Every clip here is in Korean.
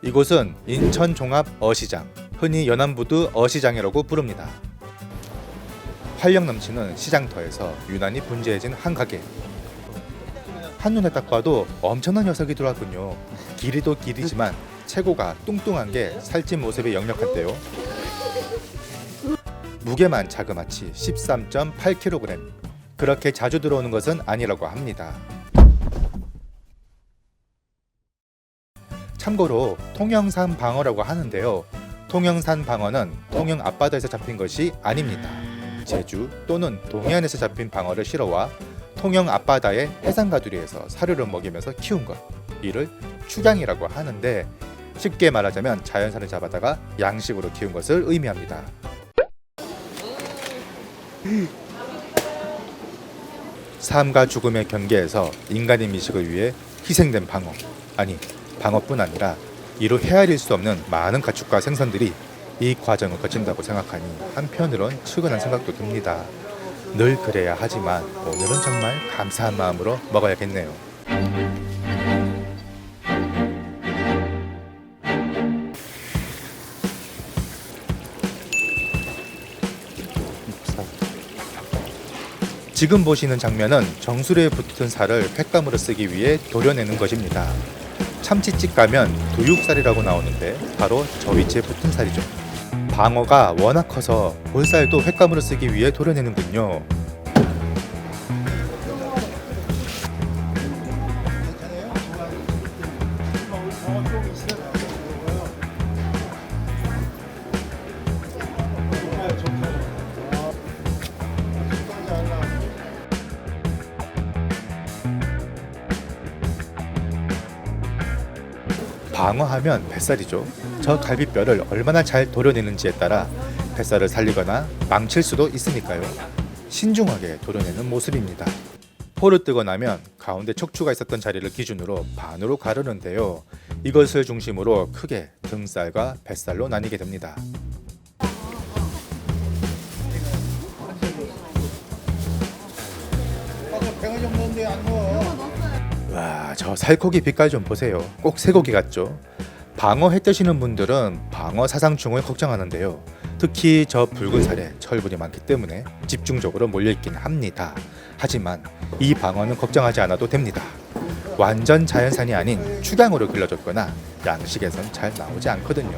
이곳은 인천종합어시장, 흔히 연안부두 어시장이라고 부릅니다. 활력 넘치는 시장터에서 유난히 분주해진 한 가게. 한눈에 딱 봐도 엄청난 녀석이 들어왔군요. 길이도 길이지만 체구가 뚱뚱한 게 살찐 모습에 역력한데요. 무게만 자그마치 13.8kg. 그렇게 자주 들어오는 것은 아니라고 합니다. 참고로 통영산 방어라고 하는데요. 통영산 방어는 통영 앞바다에서 잡힌 것이 아닙니다. 제주 또는 동해안에서 잡힌 방어를 실어와 통영 앞바다의 해상가두리에서 사료를 먹이면서 키운 것, 이를 축양이라고 하는데 쉽게 말하자면 자연산을 잡아다가 양식으로 키운 것을 의미합니다. 삶과 죽음의 경계에서 인간의 미식을 위해 희생된 방어, 아니 방어뿐 아니라 이로 헤아릴 수 없는 많은 가축과 생선들이 이 과정을 거친다고 생각하니 한편으론 측은한 생각도 듭니다. 늘 그래야 하지만 오늘은 정말 감사한 마음으로 먹어야겠네요. 지금 보시는 장면은 정수리에 붙은 살을 횟감으로 쓰기 위해 도려내는 것입니다. 참치집 가면 두육살이라고 나오는데 바로 저 위치에 붙은 살이죠. 방어가 워낙 커서 볼살도 횟감으로 쓰기 위해 도려내는군요. 방어하면 뱃살이죠. 저 갈비뼈를 얼마나 잘 도려내는지에 따라 뱃살을 살리거나 망칠 수도 있으니까요. 신중하게 도려내는 모습입니다. 포를 뜨고 나면 가운데 척추가 있었던 자리를 기준으로 반으로 가르는데요. 이것을 중심으로 크게 등살과 뱃살로 나뉘게 됩니다. 와, 저 살코기 빛깔 좀 보세요. 꼭 쇠고기 같죠? 방어 회 뜨시는 분들은 방어 사상충을 걱정하는데요. 특히 저 붉은 살에 철분이 많기 때문에 집중적으로 몰려있긴 합니다. 하지만 이 방어는 걱정하지 않아도 됩니다. 완전 자연산이 아닌 축양으로 길러졌거나 양식에선 잘 나오지 않거든요.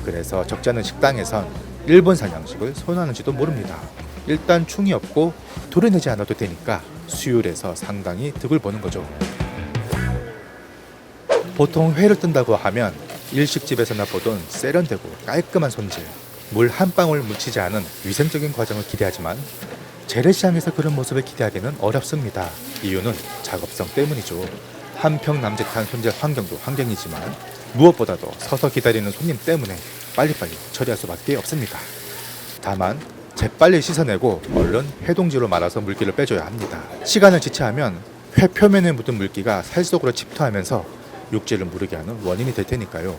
그래서 적지 않은 식당에선 일본산 양식을 선호하는지도 모릅니다. 일단 충이 없고 도려내지 않아도 되니까 수율에서 상당히 득을 보는 거죠. 보통 회를 뜬다고 하면 일식집에서나 보던 세련되고 깔끔한 손질, 물 한 방울 묻히지 않은 위생적인 과정을 기대하지만 재래시장에서 그런 모습을 기대하기는 어렵습니다. 이유는 작업성 때문이죠. 한평 남짓한 손질 환경도 환경이지만 무엇보다도 서서 기다리는 손님 때문에 빨리빨리 처리할 수밖에 없습니다. 다만 재빨리 씻어내고 얼른 해동지로 말아서 물기를 빼줘야 합니다. 시간을 지체하면 회 표면에 묻은 물기가 살 속으로 침투하면서 육질을 무르게 하는 원인이 될 테니까요.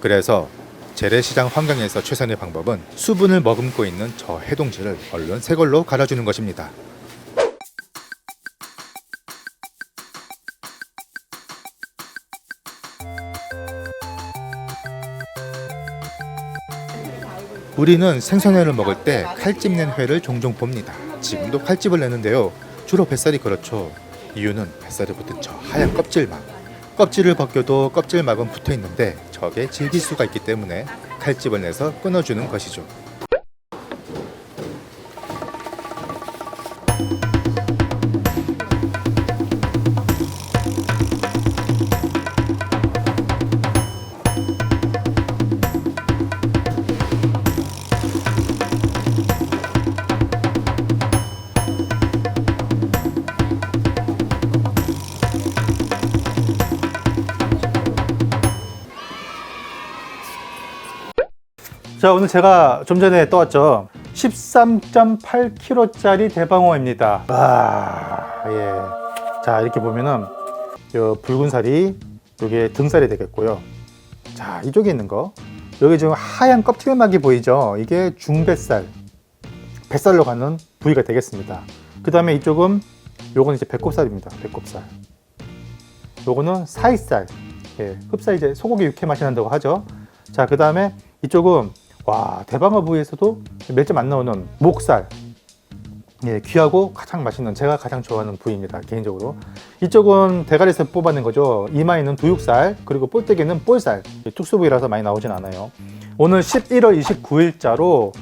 그래서 재래시장 환경에서 최선의 방법은 수분을 머금고 있는 저 해동지를 얼른 새 걸로 갈아주는 것입니다. 우리는 생선회를 먹을 때 칼집 낸 회를 종종 봅니다. 지금도 칼집을 내는데요. 주로 뱃살이 그렇죠. 이유는 뱃살에 붙은 저 하얀 껍질막. 껍질을 벗겨도 껍질막은 붙어 있는데 저게 질길 수가 있기 때문에 칼집을 내서 끊어주는 것이죠. 자, 오늘 제가 좀 전에 떠왔죠. 13.8kg짜리 대방어입니다. 와, 예. 자, 이렇게 보면은 요 붉은 살이 요게 등살이 되겠고요. 자, 이쪽에 있는 거, 여기 지금 하얀 껍질막이 보이죠? 이게 중뱃살, 뱃살로 가는 부위가 되겠습니다. 그 다음에 이쪽은 요건 이제 배꼽살입니다. 배꼽살. 요거는 사이살, 예, 흡사 이제 소고기 육회 맛이 난다고 하죠. 자, 그 다음에 이쪽은 와, 대방어 부위에서도 몇 점 안 나오는 목살. 예, 귀하고 가장 맛있는, 제가 가장 좋아하는 부위입니다, 개인적으로. 이쪽은 대가리에서 뽑아낸 거죠. 이마에 있는 두육살, 그리고 볼때기는 볼살. 특수부위라서 많이 나오진 않아요. 오늘 11월 29일자로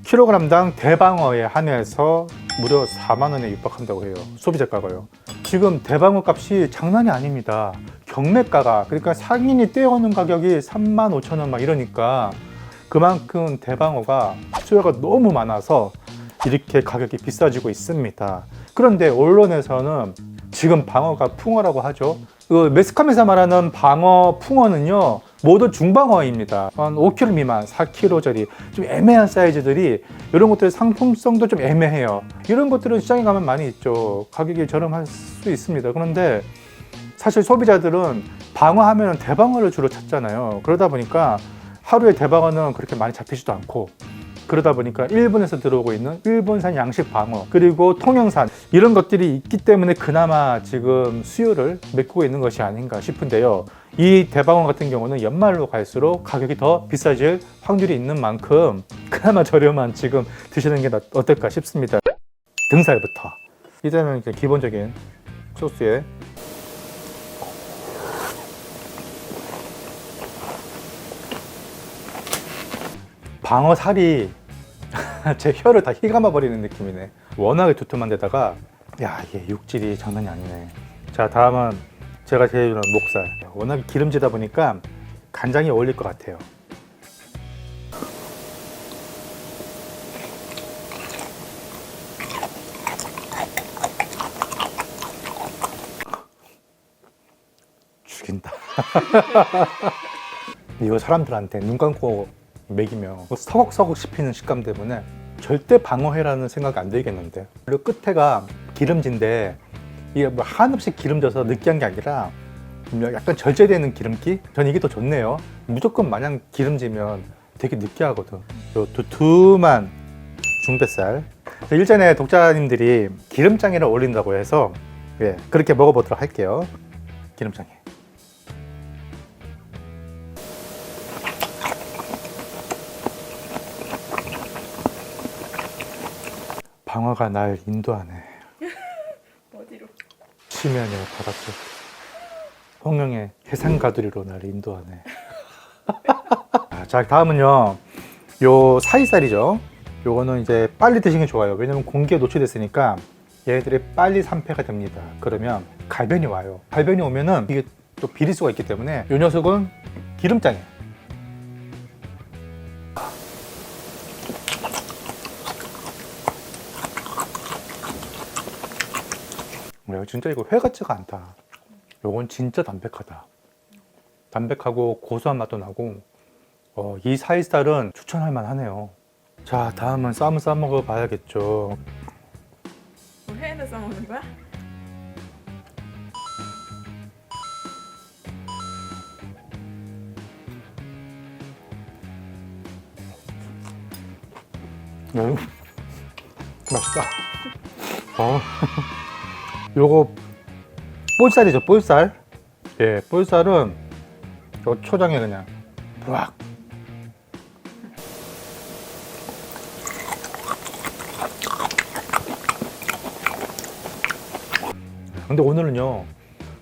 킬로그램당 대방어에 한해서 무려 4만 원에 육박한다고 해요. 소비자가가요. 지금 대방어 값이 장난이 아닙니다. 경매가가, 그러니까 상인이 떼어오는 가격이 3만 5천 원 막 이러니까 그만큼 대방어가 수요가 너무 많아서 이렇게 가격이 비싸지고 있습니다. 그런데 언론에서는 지금 방어가 풍어라고 하죠. 그 매스컴에서 말하는 방어 풍어는요, 모두 중방어입니다. 한 5kg 미만, 4kg짜리 좀 애매한 사이즈들이, 이런 것들의 상품성도 좀 애매해요. 이런 것들은 시장에 가면 많이 있죠. 가격이 저렴할 수 있습니다. 그런데 사실 소비자들은 방어하면 대방어를 주로 찾잖아요. 그러다 보니까 하루에 대방어는 그렇게 많이 잡히지도 않고, 그러다 보니까 일본에서 들어오고 있는 일본산 양식 방어, 그리고 통영산, 이런 것들이 있기 때문에 그나마 지금 수요를 메꾸고 있는 것이 아닌가 싶은데요. 이 대방어 같은 경우는 연말로 갈수록 가격이 더 비싸질 확률이 있는 만큼 그나마 저렴한 지금 드시는 게 어떨까 싶습니다. 등살부터. 이제는 기본적인 소스에 방어 살이 제 혀를 다 휘감아 버리는 느낌이네. 워낙에 두툼한 데다가, 야, 이게 육질이 장난이 아니네. 자, 다음은 제가 제일 좋아하는 목살. 워낙에 기름지다 보니까 간장이 어울릴 것 같아요. 죽인다. 이거 사람들한테 눈 감고 먹이면 서걱서걱 씹히는 식감 때문에 절대 방어회라는 생각이 안 들겠는데. 그리고 끝에가 기름진데 이게 뭐 한없이 기름져서 느끼한 게 아니라 약간 절제되는 기름기? 전 이게 더 좋네요. 무조건 마냥 기름지면 되게 느끼하거든. 요 두툼한 중뱃살. 일전에 독자님들이 기름장에를 올린다고 해서, 예, 그렇게 먹어보도록 할게요. 기름장에. 방어가 날 인도하네. 어디로? 심연의 바닷속, 홍영의 해상가두리로 날 인도하네. 자, 다음은요, 요 사이살이죠. 요거는 이제 빨리 드시는 게 좋아요. 왜냐면 공기에 노출됐으니까 얘네들이 빨리 산패가 됩니다. 그러면 갈변이 와요. 갈변이 오면은 이게 또 비릴 수가 있기 때문에 요 녀석은 기름장에. 진짜 이거 회 같지가 않다. 요건 진짜 담백하다. 담백하고 고소한 맛도 나고, 이 사이살은 추천할 만하네요. 자, 다음은 쌈을 싸 먹어 봐야겠죠. 뭐 회에다 싸먹는 거야? 맛있다. 요거 볼살이죠, 볼살. 예, 볼살은 요 초장에 그냥 부악. 근데 오늘은요,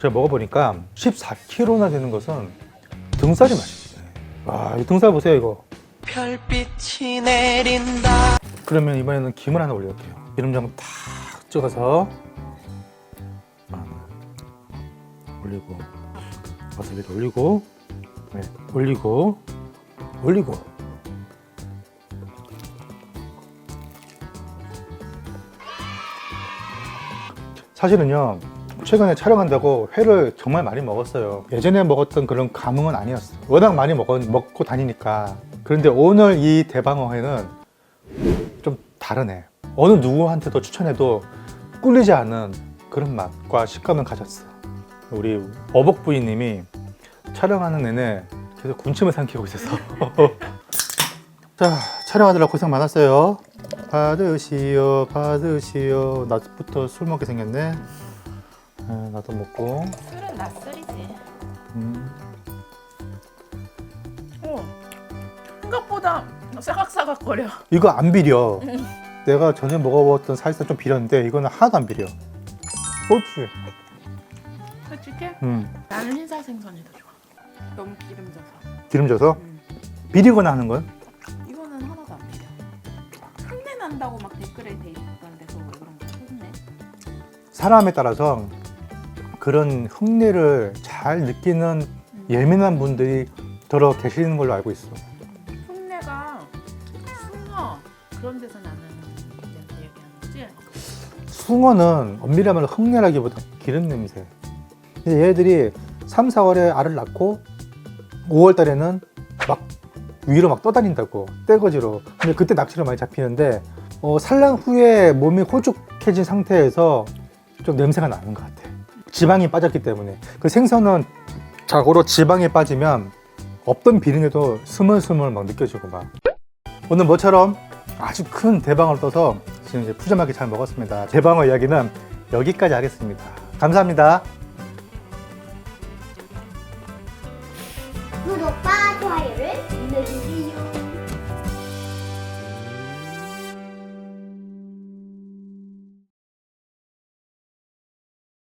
제가 먹어보니까 14kg나 되는 것은 등살이 맛있어요. 와, 이 등살 보세요, 이거. 별빛이 내린다. 그러면 이번에는 김을 하나 올려볼게요. 기름장 탁 찍어서 올리고, 와사비를 올리고, 네, 올리고, 올리고. 사실은요, 최근에 촬영한다고 회를 정말 많이 먹었어요. 예전에 먹었던 그런 감흥은 아니었어요. 워낙 많이 먹고 다니니까. 그런데 오늘 이 대방어회는 좀 다르네. 어느 누구한테도 추천해도 꿀리지 않은 그런 맛과 식감을 가졌어. 우리 어복부인님이 촬영하는 내내 계속 군침을 삼키고 있어서 자, 촬영하느라 고생 많았어요. 받으시오, 받으시오. 나부터 술 먹게 생겼네. 나도 먹고. 술은 낮술이지. 생각보다 사각사각거려. 이거 안 비려. 내가 전에 먹어봤던 살사 좀 비렸는데 이거는 하나도 안 비려. 꼴찌. 솔직히 나는 흰살 생선이 더 좋아. 너무 기름져서. 기름져서 비리거나 하는 건? 이거는 하나도 안 비려. 흉내 난다고 막 댓글에 돼 있던데서 왜 그런 거야? 흉내? 사람에 따라서 그런 흉내를 잘 느끼는 예민한 분들이 더러 계시는 걸로 알고 있어. 흉내가 숭어 그런 데서 나는 얘기하는 거지? 숭어는 엄밀히 말하면 흉내라기보다 기름 냄새. 근데 얘들이 3, 4월에 알을 낳고 5월 달에는 막 위로 막 떠다닌다고, 떼거지로. 근데 그때 낚시를 많이 잡히는데 산란 후에 몸이 홀쭉해진 상태에서 좀 냄새가 나는 것 같아. 지방이 빠졌기 때문에. 그 생선은 자고로 지방이 빠지면 없던 비린내도 스물스물 막 느껴지고 막. 오늘 뭐처럼 아주 큰 대방어를 떠서 지금 이제 푸짐하게 잘 먹었습니다. 대방어 이야기는 여기까지 하겠습니다. 감사합니다. 구독과 좋아요를 눌러주세요.